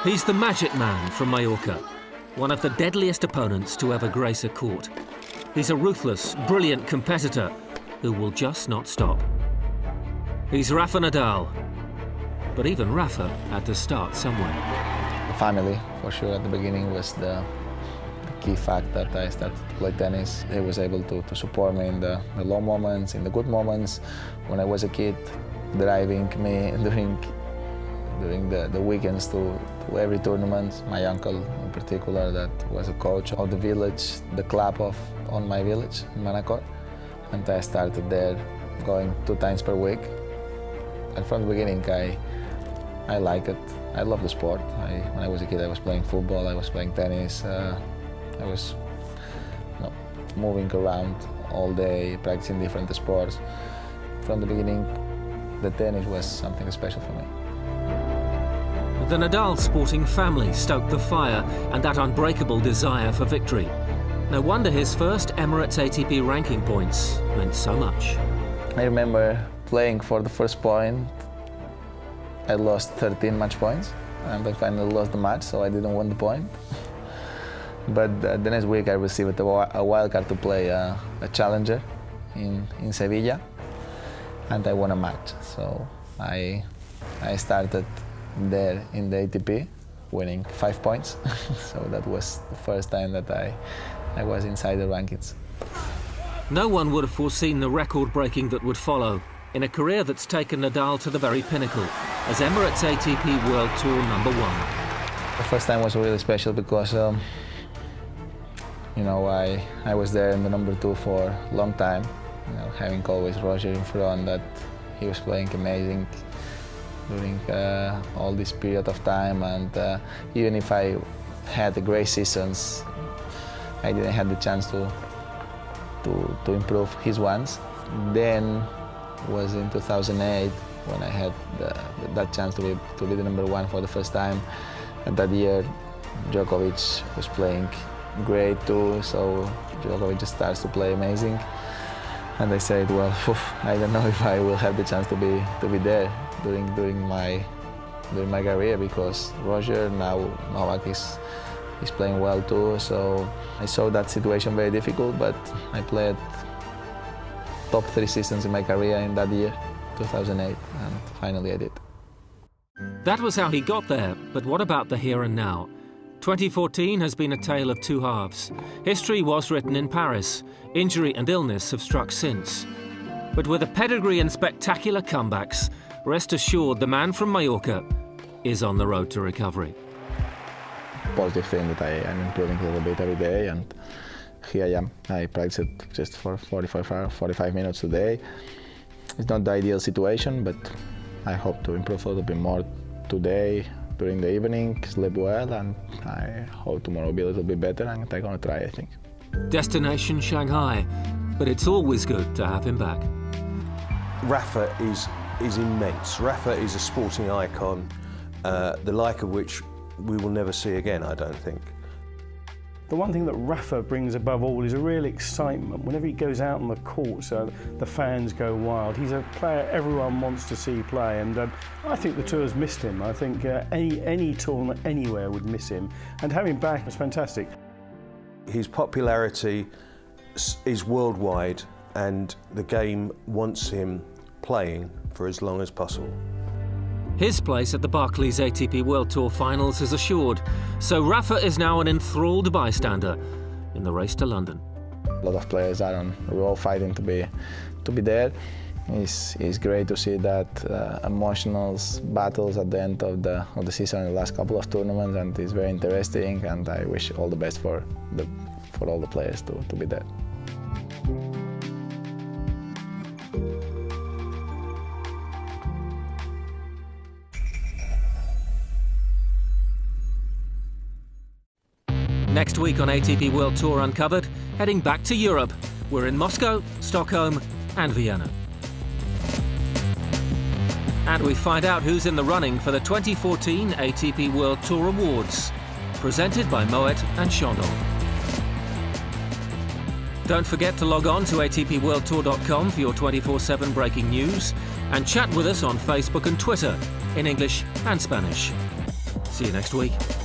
He's the magic man from Mallorca, one of the deadliest opponents to ever grace a court. He's a ruthless, brilliant competitor who will just not stop. He's Rafa Nadal. But even Rafa had to start somewhere. The family, for sure, at the beginning was the key fact that I started to play tennis. He was able to support me in the low moments, in the good moments. When I was a kid, driving me during the weekends to every tournament. My uncle in particular, that was a coach of the village, the club on my village, in Manacor. And I started there going 2 times per week. And from the beginning, I like it. I love the sport. When I was a kid, I was playing football, I was playing tennis. I was moving around all day, practicing different sports. From the beginning, the tennis was something special for me. The Nadal sporting family stoked the fire and that unbreakable desire for victory. No wonder his first Emirates ATP ranking points meant so much. I remember playing for the first point. I lost 13 match points, and I finally lost the match, so I didn't win the point. But the next week I received a wild card to play a challenger in Sevilla, and I won a match. So I started there in the ATP, winning 5 points. So that was the first time that I was inside the rankings. No one would have foreseen the record-breaking that would follow in a career that's taken Nadal to the very pinnacle as Emirates ATP World Tour #1. The first time was really special because I was there in the #2 for a long time. Having always Roger in front, that he was playing amazing during all this period of time, and even if I had great seasons, I didn't have the chance to improve his ones. Then was in 2008 when I had that chance to be the #1 for the first time. And that year, Djokovic was playing great too, so Djokovic just starts to play amazing. And I said, well, I don't know if I will have the chance to be there during my career, because Roger, now Novak is playing well too. So I saw that situation very difficult, but I played top 3 seasons in my career in that year, 2008, and finally I did. That was how he got there, but what about the here and now? 2014 has been a tale of 2 halves. History was written in Paris. Injury and illness have struck since. But with a pedigree and spectacular comebacks, rest assured the man from Mallorca is on the road to recovery. Positive thing that I am improving a little bit every day, and here I am. I practice just for 45 minutes today. It's not the ideal situation, but I hope to improve a little bit more today during the evening, sleep well, and I hope tomorrow will be a little bit better, and I'm going to try, I think. Destination Shanghai, but it's always good to have him back. Rafa is immense. Rafa is a sporting icon, the like of which we will never see again, I don't think. The one thing that Rafa brings above all is a real excitement. Whenever he goes out on the court, so the fans go wild. He's a player everyone wants to see play, and I think the tour's missed him. I think any tournament anywhere would miss him, and having him back was fantastic. His popularity is worldwide, and the game wants him playing for as long as possible. His place at the Barclays ATP World Tour Finals is assured, so Rafa is now an enthralled bystander in the race to London. A lot of players are all fighting to be there. It's great to see that emotional battles at the end of the season in the last couple of tournaments, and it's very interesting, and I wish all the best for all the players to be there. Next week on ATP World Tour Uncovered, heading back to Europe. We're in Moscow, Stockholm and Vienna. And we find out who's in the running for the 2014 ATP World Tour Awards, presented by Moet and Chandon. Don't forget to log on to atpworldtour.com for your 24/7 breaking news and chat with us on Facebook and Twitter in English and Spanish. See See you next week.